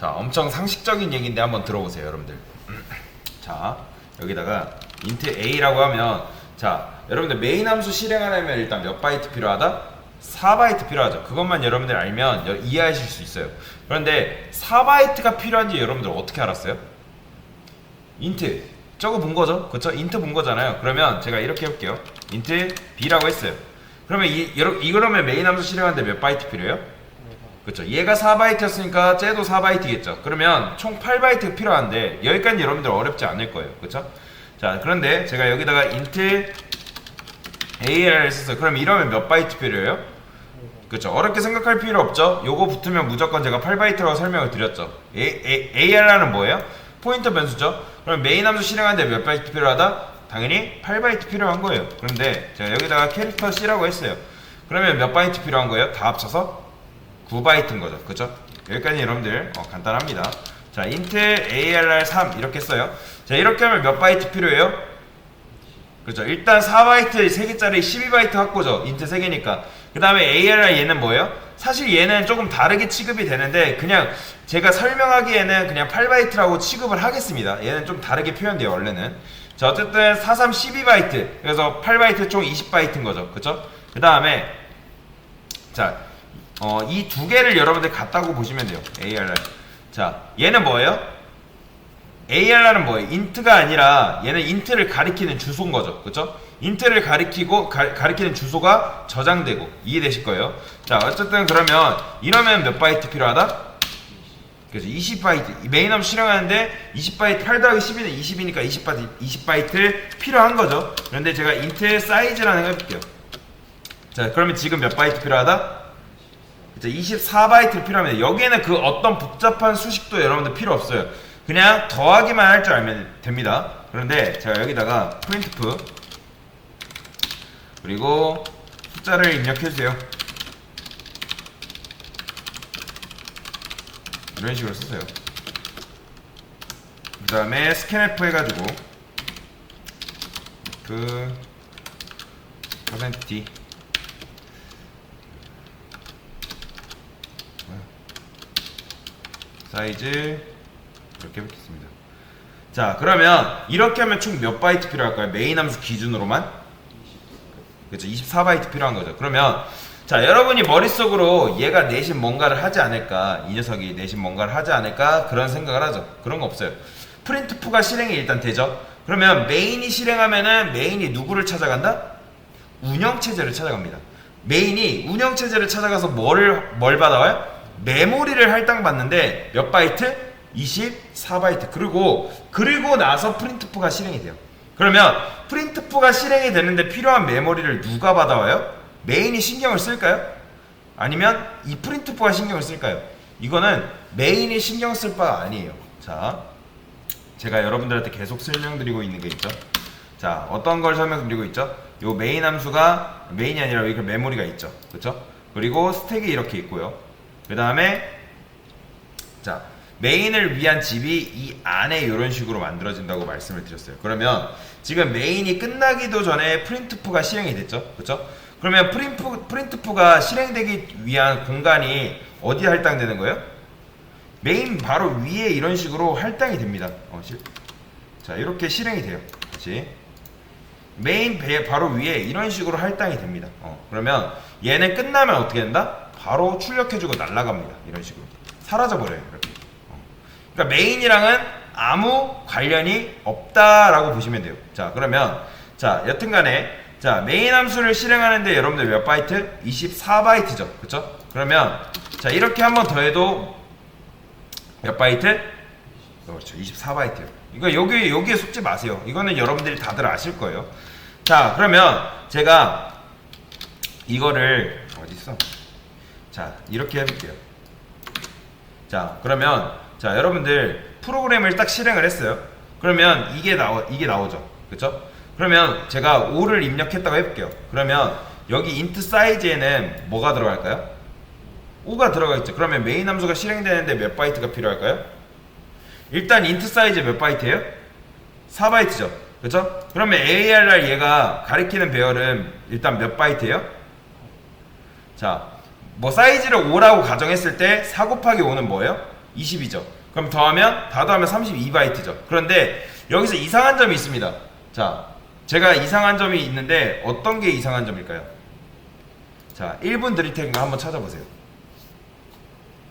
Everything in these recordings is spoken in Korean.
자, 엄청 상식적인 얘기인데 한번 들어보세요, 여러분들. 자, 여기다가 int a라고 하면, 자, 여러분들 메인 함수 실행하려면 일단 몇 바이트 필요하다? 4바이트 필요하죠. 그것만 여러분들 알면 이해하실 수 있어요. 그런데 4바이트가 필요한지 여러분들 어떻게 알았어요? int 저거 본 거죠? 그쵸? int 본 거잖아요. 그러면 제가 이렇게 해볼게요. int b라고 했어요. 그러면 이거라면 메인 함수 실행하는데 몇 바이트 필요해요? 그쵸? 얘가 4바이트였으니까 쟤도 4바이트겠죠. 그러면 총 8바이트가 필요한데 여기까지 여러분들 어렵지 않을 거예요. 그쵸? 자, 그런데 제가 여기다가 int AR을 썼어요. 그럼 이러면 몇 바이트 필요해요? 그쵸? 어렵게 생각할 필요 없죠? 요거 붙으면 무조건 제가 8바이트라고 설명을 드렸죠. AR라는 뭐예요? 포인터 변수죠? 그럼 메인 함수 실행하는데 몇 바이트 필요하다? 당연히 8바이트 필요한 거예요. 그런데 제가 여기다가 캐릭터 C라고 했어요. 그러면 몇 바이트 필요한 거예요? 다 합쳐서 9바이트인 거죠. 그쵸? 여기까지 여러분들 간단합니다. 자, int ARR3 이렇게 써요. 자, 이렇게 하면 몇 바이트 필요해요? 그렇죠. 일단 4바이트 3개짜리 12바이트 확보죠. int 3개니까. 그 다음에 ARR 얘는 뭐예요? 사실 얘는 조금 다르게 취급이 되는데 그냥 제가 설명하기에는 그냥 8바이트라고 취급을 하겠습니다. 얘는 좀 다르게 표현돼요, 원래는. 자, 어쨌든 43 12바이트. 그래서 8바이트 총 20바이트인 거죠. 그쵸? 그 다음에 자, 이 두 개를 여러분들 같다고 보시면 돼요. ARR. 자, 얘는 뭐예요? ARR은 뭐예요? int가 아니라 얘는 int를 가리키는 주소인 거죠. 그쵸? int를 가리키는 주소가 저장되고 이해되실 거예요. 자, 어쨌든 그러면 이러면 몇 바이트 필요하다? 그래서 20바이트. 메인 함수 실행하는데 20바이트 8 더하기 12는 20이니까 20바이트 필요한 거죠. 그런데 제가 int 사이즈라는 거 해볼게요. 자, 그러면 지금 몇 바이트 필요하다? 24바이트 필요합니다. 여기에는 그 어떤 복잡한 수식도 여러분들 필요 없어요. 그냥 더하기만 할 줄 알면 됩니다. 그런데 제가 여기다가 printf 그리고 숫자를 입력해주세요. 이런 식으로 쓰세요. 그 다음에 scanf 해가지고 그 %d 사이즈 이렇게 해보겠습니다. 자, 그러면 이렇게 하면 총 몇 바이트 필요할까요? 메인 함수 기준으로만? 그렇죠. 24바이트 필요한 거죠. 그러면 자, 여러분이 머릿속으로 얘가 내신 뭔가를 하지 않을까, 이 녀석이 내신 뭔가를 하지 않을까 그런 생각을 하죠. 그런 거 없어요. printf가 실행이 일단 되죠. 그러면 메인이 실행하면은 메인이 누구를 찾아간다? 운영체제를 찾아갑니다. 메인이 운영체제를 찾아가서 뭘 받아와요? 메모리를 할당받는데 몇 바이트? 24바이트. 그리고 나서 printf가 실행이 돼요. 그러면 printf가 실행이 되는데 필요한 메모리를 누가 받아와요? 메인이 신경을 쓸까요? 아니면 이 printf가 신경을 쓸까요? 이거는 메인이 신경 쓸 바가 아니에요. 자, 제가 여러분들한테 계속 설명드리고 있는 게 있죠. 자, 어떤 걸 설명드리고 있죠? 요 메인 함수가 메인이 아니라 여기 메모리가 있죠. 그렇죠? 그리고 스택이 이렇게 있고요. 그 다음에 자, 메인을 위한 집이 이 안에 이런 식으로 만들어진다고 말씀을 드렸어요. 그러면 지금 메인이 끝나기도 전에 printf가 실행이 됐죠. 그렇죠? 그러면 printf가 실행되기 위한 공간이 어디에 할당되는 거예요? 메인 바로 위에 이런 식으로 할당이 됩니다. 자, 이렇게 실행이 돼요. 그렇지? 메인 배 바로 위에 이런 식으로 할당이 됩니다. 그러면 얘는 끝나면 어떻게 된다? 바로 출력해주고 날아갑니다. 이런 식으로 사라져버려요. 이렇게. 그러니까 메인이랑은 아무 관련이 없다라고 보시면 돼요. 자, 그러면 자, 여튼간에 자, 메인 함수를 실행하는데 여러분들 몇 바이트? 24바이트죠. 그쵸? 그러면 자, 이렇게 한 번 더 해도 몇 바이트? 그렇죠. 24바이트요. 이거 여기에 속지 마세요. 이거는 여러분들이 다들 아실 거예요. 자, 그러면 제가 이거를 어디 있어? 자, 이렇게 해볼게요. 자, 그러면 자, 여러분들 프로그램을 딱 실행을 했어요. 그러면 이게 나오죠. 그쵸? 그러면 제가 5를 입력했다고 해볼게요. 그러면 여기 int 사이즈에는 뭐가 들어갈까요? 5가 들어가 있죠. 그러면 메인 함수가 실행되는데 몇 바이트가 필요할까요? 일단 int 사이즈 몇 바이트예요? 4바이트죠. 그쵸? 그러면 ARR 얘가 가리키는 배열은 일단 몇 바이트예요? 자, 뭐 사이즈를 5라고 가정했을 때 4 곱하기 5는 뭐예요? 20이죠. 그럼 더하면 다 더하면 32바이트죠. 그런데 여기서 이상한 점이 있습니다. 자, 제가 이상한 점이 있는데 어떤 게 이상한 점일까요? 자, 1분 드릴 테니까 한번 찾아보세요.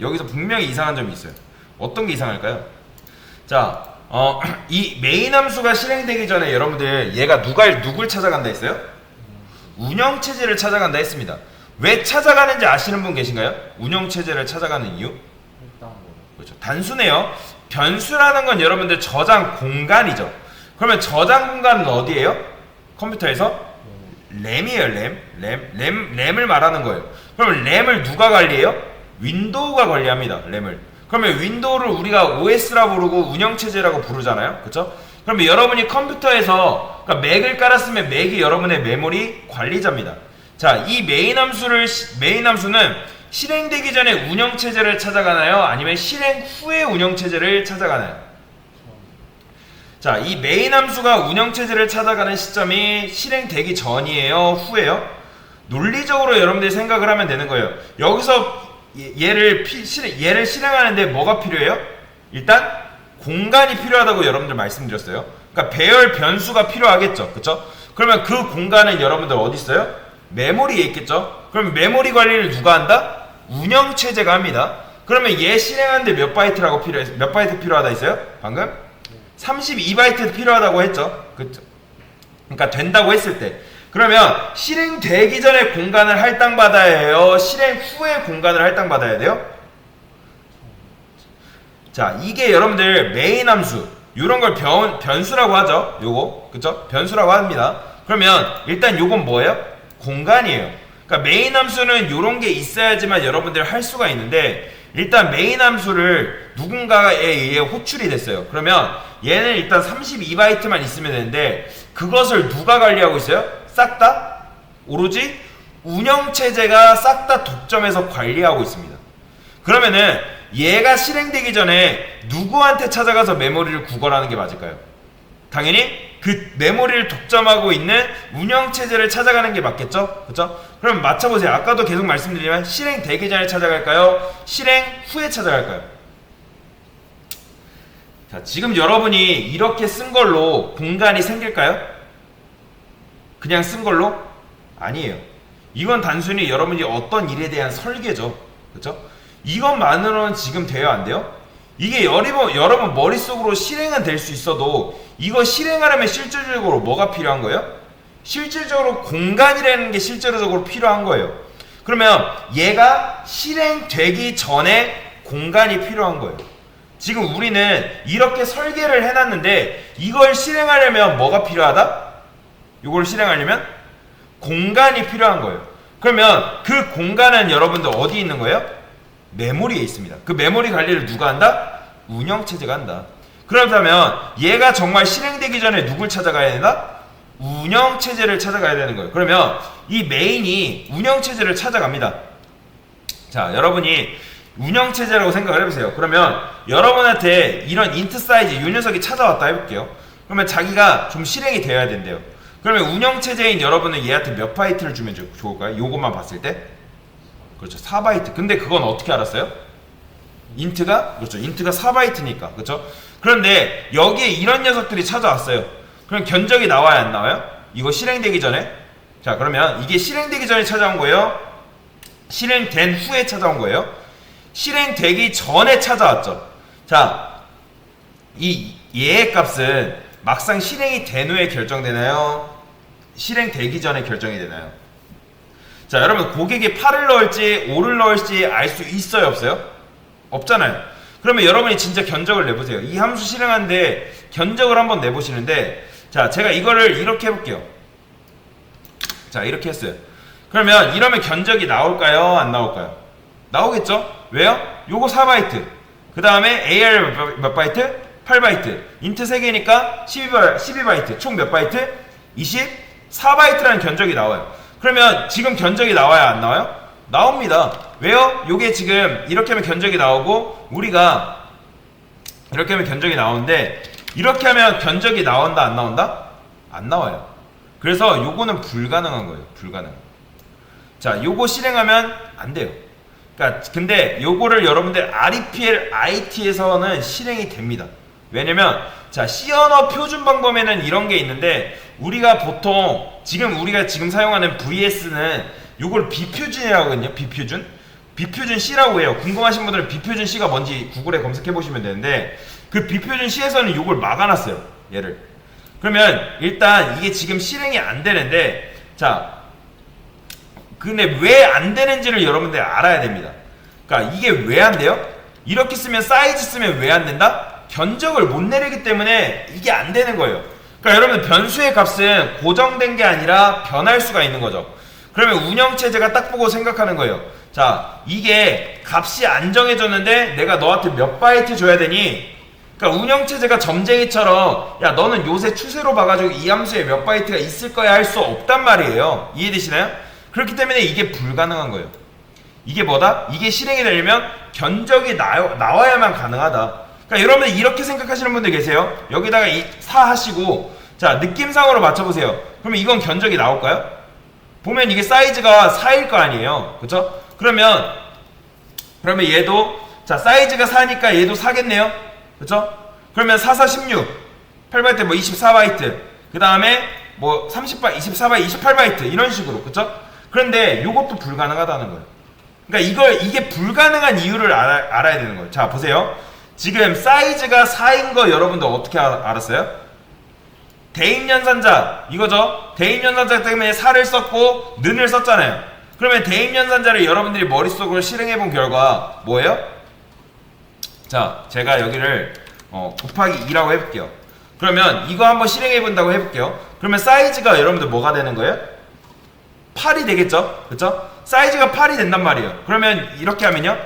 여기서 분명히 이상한 점이 있어요. 어떤 게 이상할까요? 자, 이 메인 함수가 실행되기 전에 여러분들 얘가 누굴 찾아간다 했어요? 운영체제를 찾아간다 했습니다. 왜 찾아가는지 아시는 분 계신가요? 운영체제를 찾아가는 이유? 그렇죠. 단순해요. 변수라는 건 여러분들 저장 공간이죠. 그러면 저장 공간은 어디예요? 컴퓨터에서? 램이에요. 램을 말하는 거예요. 그러면 램을 누가 관리해요? 윈도우가 관리합니다. 램을. 그러면 윈도우를 우리가 OS라 부르고 운영체제라고 부르잖아요. 그쵸? 그러면 여러분이 컴퓨터에서 그러니까 맥을 깔았으면 맥이 여러분의 메모리 관리자입니다. 자, 이 메인 함수는 실행되기 전에 운영체제를 찾아가나요? 아니면 실행 후에 운영체제를 찾아가나요? 자, 이 메인 함수가 운영체제를 찾아가는 시점이 실행되기 전이에요? 후에요? 논리적으로 여러분들이 생각을 하면 되는 거예요. 여기서 얘를 실행하는데 뭐가 필요해요? 일단 공간이 필요하다고 여러분들 말씀드렸어요. 그러니까 배열 변수가 필요하겠죠. 그쵸? 그러면 그 공간은 여러분들 어디 있어요? 메모리에 있겠죠. 그럼 메모리 관리를 누가 한다? 운영체제가 합니다. 그러면 얘 실행하는데 몇 바이트 필요하다 했어요? 방금? 32바이트 필요하다고 했죠. 그쵸? 그러니까 된다고 했을 때. 그러면 실행되기 전에 공간을 할당받아야 해요? 실행 후에 공간을 할당받아야 돼요? 자, 이게 여러분들 메인 함수 이런 걸 변수라고 하죠. 요거 그쵸? 변수라고 합니다. 그러면 일단 요건 뭐예요? 공간이에요. 그러니까 메인 함수는 요런 게 있어야지만 여러분들 할 수가 있는데 일단 메인 함수를 누군가에 의해 호출이 됐어요. 그러면 얘는 일단 32바이트만 있으면 되는데 그것을 누가 관리하고 있어요? 싹 다 오로지 운영체제가 싹 다 독점해서 관리하고 있습니다. 그러면은 얘가 실행되기 전에 누구한테 찾아가서 메모리를 구걸하는 게 맞을까요? 당연히 그 메모리를 독점하고 있는 운영체제를 찾아가는 게 맞겠죠? 그쵸? 그럼 맞춰보세요. 아까도 계속 말씀드리지만 실행되기 전에 찾아갈까요? 실행 후에 찾아갈까요? 자, 지금 여러분이 이렇게 쓴 걸로 공간이 생길까요? 그냥 쓴 걸로? 아니에요. 이건 단순히 여러분이 어떤 일에 대한 설계죠. 그쵸? 이것만으로는 지금 돼요, 안 돼요? 이게 여러분 머릿속으로 실행은 될 수 있어도 이거 실행하려면 실질적으로 뭐가 필요한 거예요? 실질적으로 공간이라는 게 실질적으로 필요한 거예요. 그러면 얘가 실행되기 전에 공간이 필요한 거예요. 지금 우리는 이렇게 설계를 해놨는데 이걸 실행하려면 뭐가 필요하다? 이걸 실행하려면 공간이 필요한 거예요. 그러면 그 공간은 여러분들 어디 있는 거예요? 메모리에 있습니다. 그 메모리 관리를 누가 한다? 운영체제가 한다. 그렇다면 얘가 정말 실행되기 전에 누굴 찾아가야 된다? 운영체제를 찾아가야 되는 거예요. 그러면 이 메인이 운영체제를 찾아갑니다. 자, 여러분이 운영체제라고 생각을 해보세요. 그러면 여러분한테 이런 인트 사이즈 이 녀석이 찾아왔다 해볼게요. 그러면 자기가 좀 실행이 되어야 된대요. 그러면 운영체제인 여러분은 얘한테 몇 바이트를 주면 좋을까요? 요것만 봤을 때? 그렇죠. 4바이트. 근데 그건 어떻게 알았어요? 인트가? 그렇죠. 인트가 4바이트니까. 그렇죠? 그런데 여기에 이런 녀석들이 찾아왔어요. 그럼 견적이 나와야 안 나와요? 이거 실행되기 전에? 자, 그러면 이게 실행되기 전에 찾아온 거예요? 실행된 후에 찾아온 거예요? 실행되기 전에 찾아왔죠. 자, 이 얘의 값은 막상 실행이 된 후에 결정되나요? 실행되기 전에 결정이 되나요? 자, 여러분 고객이 8을 넣을지 5를 넣을지 알 수 있어요, 없어요? 없잖아요. 그러면 여러분이 진짜 견적을 내보세요. 이 함수 실행하는데 견적을 한번 내보시는데, 자, 제가 이거를 이렇게 해볼게요. 자, 이렇게 했어요. 그러면 이러면 견적이 나올까요? 안 나올까요? 나오겠죠? 왜요? 요거 4바이트. 그 다음에 AR 몇 바이트? 8바이트. 인트 3개니까 12바이트. 총 몇 바이트? 24바이트라는 견적이 나와요. 그러면 지금 견적이 나와야 안 나와요? 나옵니다. 왜요? 요게 지금 이렇게 하면 견적이 나오고 우리가 이렇게 하면 견적이 나오는데 이렇게 하면 견적이 나온다 안 나온다? 안 나와요. 그래서 요거는 불가능한 거예요. 불가능. 자, 요거 실행하면 안 돼요. 그러니까 근데 요거를 여러분들 REPL IT에서는 실행이 됩니다. 왜냐면 자, C 언어 표준 방법에는 이런 게 있는데 우리가 보통 우리가 지금 사용하는 VS는 요걸 비표준이라고 하거든요. 비표준 C라고 해요. 궁금하신 분들은 비표준 C가 뭔지 구글에 검색해 보시면 되는데 그 비표준 C에서는 요걸 막아놨어요. 얘를. 그러면 일단 이게 지금 실행이 안 되는데 자, 근데 왜 안 되는지를 여러분들 알아야 됩니다. 그러니까 이게 왜 안 돼요? 이렇게 쓰면 사이즈 쓰면 왜 안 된다? 견적을 못 내리기 때문에 이게 안 되는 거예요. 그러니까 여러분 변수의 값은 고정된 게 아니라 변할 수가 있는 거죠. 그러면 운영체제가 딱 보고 생각하는 거예요. 자, 이게 값이 안 정해졌는데 내가 너한테 몇 바이트 줘야 되니? 그러니까 운영체제가 점쟁이처럼 야 너는 요새 추세로 봐가지고 이 함수에 몇 바이트가 있을 거야 할 수 없단 말이에요. 이해되시나요? 그렇기 때문에 이게 불가능한 거예요. 이게 뭐다? 이게 실행이 되려면 견적이 나와야만 가능하다. 그러니까 여러분들 이렇게 생각하시는 분들 계세요. 여기다가 이 4 하시고 자 느낌상으로 맞춰보세요. 그러면 이건 견적이 나올까요? 보면 이게 사이즈가 4일 거 아니에요. 그쵸? 그러면 얘도 자 사이즈가 4니까 얘도 4겠네요. 그쵸? 그러면 4, 4, 16 8바이트 뭐 24바이트 그 다음에 뭐 30바이트 24바이트 28바이트 이런 식으로. 그쵸? 그런데 이것도 불가능하다는 거예요. 그러니까 이게 불가능한 이유를 알아야 되는 거예요. 자 보세요. 지금 사이즈가 4인 거 여러분들 어떻게 알았어요? 대입연산자 이거죠? 대입연산자 때문에 4를 썼고 는을 썼잖아요. 그러면 대입연산자를 여러분들이 머릿속으로 실행해본 결과 뭐예요? 자 제가 여기를 곱하기 2라고 해볼게요. 그러면 이거 한번 실행해본다고 해볼게요. 그러면 사이즈가 여러분들 뭐가 되는 거예요? 8이 되겠죠? 그쵸? 사이즈가 8이 된단 말이에요. 그러면 이렇게 하면요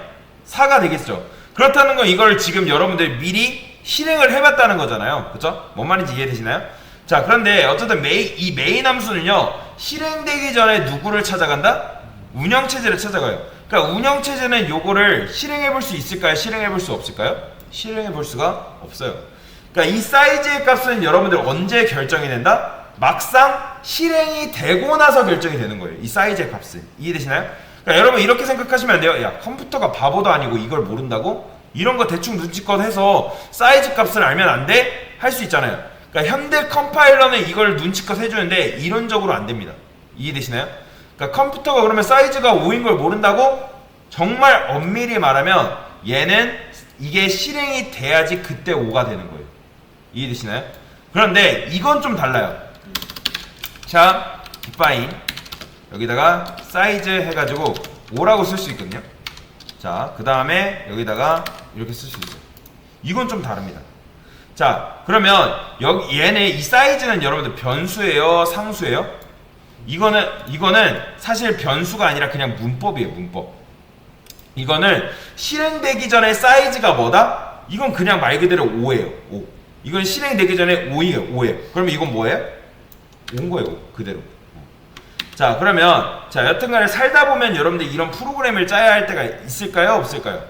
4가 되겠죠. 그렇다는 건 이걸 지금 여러분들 미리 실행을 해봤다는 거잖아요. 그쵸? 뭔 말인지 이해되시나요? 자 그런데 어쨌든 이 메인 함수는요 실행되기 전에 누구를 찾아간다? 운영체제를 찾아가요. 그러니까 운영체제는 요거를 실행해볼 수 있을까요? 실행해볼 수 없을까요? 실행해볼 수가 없어요. 그러니까 이 사이즈의 값은 여러분들 언제 결정이 된다? 막상 실행이 되고 나서 결정이 되는 거예요. 이 사이즈의 값은. 이해되시나요? 그러니까 여러분 이렇게 생각하시면 안 돼요. 야 컴퓨터가 바보도 아니고 이걸 모른다고? 이런 거 대충 눈치껏 해서 사이즈 값을 알면 안 돼? 할 수 있잖아요. 그러니까 현대 컴파일러는 이걸 눈치껏 해주는데 이론적으로 안 됩니다. 이해되시나요? 그러니까 컴퓨터가 그러면 사이즈가 5인 걸 모른다고? 정말 엄밀히 말하면 얘는 이게 실행이 돼야지 그때 5가 되는 거예요. 이해되시나요? 그런데 이건 좀 달라요. 자, define 여기다가 사이즈 해가지고 5라고 쓸 수 있거든요. 자, 그 다음에 여기다가 이렇게 쓸 수 있어요. 이건 좀 다릅니다. 자, 그러면 얘네 이 사이즈는 여러분들 변수예요, 상수예요? 이거는 사실 변수가 아니라 그냥 문법이에요, 문법. 이거는 실행되기 전에 사이즈가 뭐다? 이건 그냥 말 그대로 5예요, 5. 이건 실행되기 전에 5예요, 5예요. 그러면 이건 뭐예요? 5인 거예요, 5. 그대로. 자, 그러면 자 여튼간에 살다 보면 여러분들 이런 프로그램을 짜야 할 때가 있을까요? 없을까요?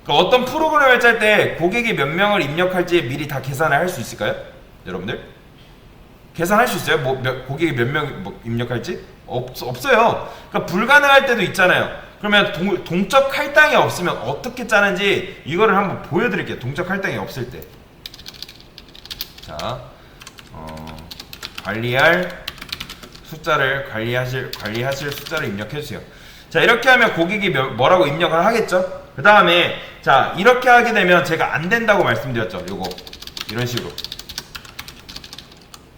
그러니까 어떤 프로그램을 짤 때 고객이 몇 명을 입력할지 미리 다 계산을 할 수 있을까요? 여러분들? 계산할 수 있어요? 고객이 몇 명 입력할지? 없어요. 그러니까 불가능할 때도 있잖아요. 그러면 동적 할당이 없으면 어떻게 짜는지 이거를 한번 보여드릴게요. 동적 할당이 없을 때. 자, 관리할 숫자를 관리하실 숫자를 입력해 주세요. 자, 이렇게 하면 고객이 뭐라고 입력을 하겠죠? 그 다음에 자 이렇게 하게 되면 제가 안 된다고 말씀드렸죠. 요거 이런 식으로.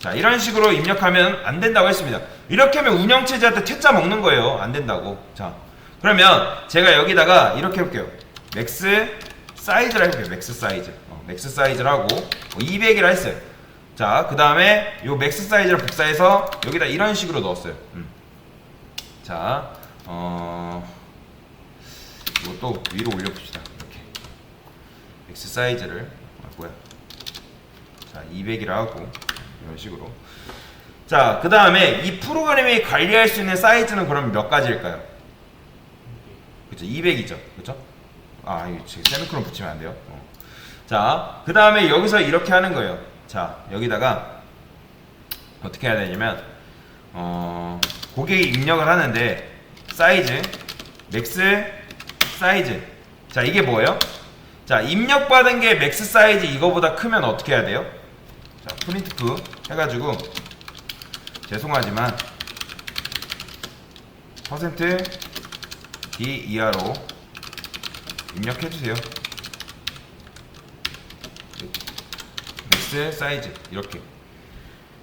자, 이런 식으로 입력하면 안 된다고 했습니다. 이렇게 하면 운영체제한테 퇴짜 먹는 거예요. 안 된다고. 자, 그러면 제가 여기다가 이렇게 해볼게요. 맥스 사이즈라 해볼게요. 맥스 사이즈. 맥스 사이즈라고 200이라 했어요. 자, 그 다음에 요 맥스 사이즈를 복사해서 여기다 이런 식으로 넣었어요. 자, 이것도 위로 올려봅시다. 이렇게 맥스 사이즈를 자 200이라 하고 이런 식으로. 자, 그 다음에 이 프로그램이 관리할 수 있는 사이즈는 그럼 몇 가지일까요? 그쵸, 200이죠. 그쵸? 아, 이거 지금 세미콜론 붙이면 안 돼요. 자, 그 다음에 여기서 이렇게 하는 거예요. 자, 여기다가 어떻게 해야 되냐면 고객이 입력을 하는데 사이즈 맥스 사이즈. 자, 이게 뭐예요? 자, 입력받은 게 맥스 사이즈 이거보다 크면 어떻게 해야 돼요? 자, 프린트프 해가지고 죄송하지만 %d 이하로 입력해주세요. 맥스 사이즈 이렇게.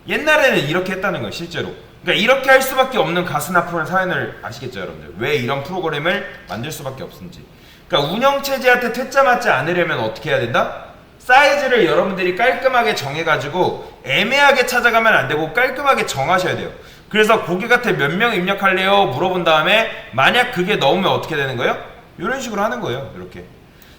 옛날에는 이렇게 했다는 거예요, 실제로. 그러니까 이렇게 할 수밖에 없는 가스나 프로의 사연을 아시겠죠, 여러분들? 왜 이런 프로그램을 만들 수밖에 없는지. 그러니까 운영체제한테 퇴짜 맞지 않으려면 어떻게 해야 된다? 사이즈를 여러분들이 깔끔하게 정해가지고 애매하게 찾아가면 안 되고 깔끔하게 정하셔야 돼요. 그래서 고객한테 몇 명 입력할래요? 물어본 다음에 만약 그게 넘으면 어떻게 되는 거예요? 이런 식으로 하는 거예요. 이렇게.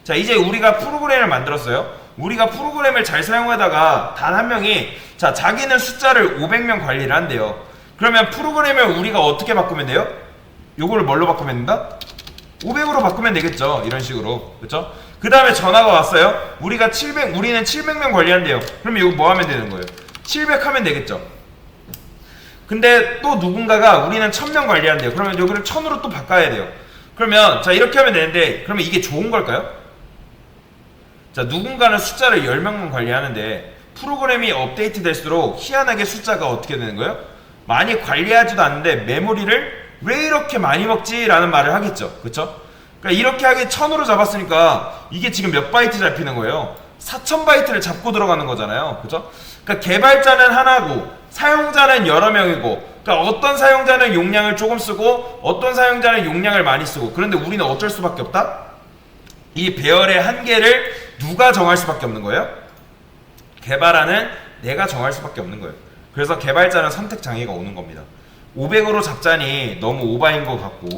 자, 이제 우리가 프로그램을 만들었어요. 우리가 프로그램을 잘 사용하다가 단 한 명이 자, 자기는 숫자를 500명 관리를 한대요. 그러면 프로그램을 우리가 어떻게 바꾸면 돼요? 요거를 뭘로 바꾸면 된다? 500으로 바꾸면 되겠죠. 이런 식으로. 그렇죠? 그 다음에 전화가 왔어요. 우리는 700명 관리한대요. 그러면 이거 뭐 하면 되는 거예요? 700 하면 되겠죠. 근데 또 누군가가 우리는 1000명 관리한대요. 그러면 여기를 1000으로 또 바꿔야 돼요. 그러면 자, 이렇게 하면 되는데 그러면 이게 좋은 걸까요? 자, 누군가는 숫자를 10명만 관리하는데 프로그램이 업데이트 될수록 희한하게 숫자가 어떻게 되는 거예요? 많이 관리하지도 않는데 메모리를 왜 이렇게 많이 먹지? 라는 말을 하겠죠. 그쵸? 그러니까 이렇게 하게 1000으로 잡았으니까 이게 지금 몇 바이트 잡히는 거예요? 4000바이트를 잡고 들어가는 거잖아요. 그쵸? 그러니까 개발자는 하나고 사용자는 여러 명이고, 그러니까 어떤 사용자는 용량을 조금 쓰고 어떤 사용자는 용량을 많이 쓰고. 그런데 우리는 어쩔 수밖에 없다? 이 배열의 한계를 누가 정할 수밖에 없는 거예요? 개발하는 내가 정할 수밖에 없는 거예요. 그래서 개발자는 선택 장애가 오는 겁니다. 500으로 잡자니 너무 오바인 것 같고,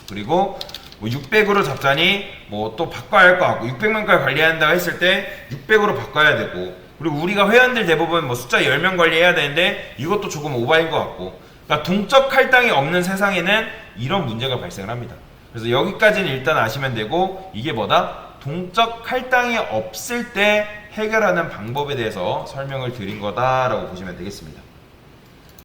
그리고 뭐 600으로 잡자니 뭐 또 바꿔야 할 것 같고, 600명까지 관리한다고 했을 때 600으로 바꿔야 되고, 그리고 우리가 회원들 대부분 뭐 숫자 10명 관리해야 되는데 이것도 조금 오바인 것 같고. 그러니까 동적 할당이 없는 세상에는 이런 문제가 발생을 합니다. 그래서 여기까지는 일단 아시면 되고, 이게 뭐다? 동적 할당이 없을 때 해결하는 방법에 대해서 설명을 드린 거다라고 보시면 되겠습니다.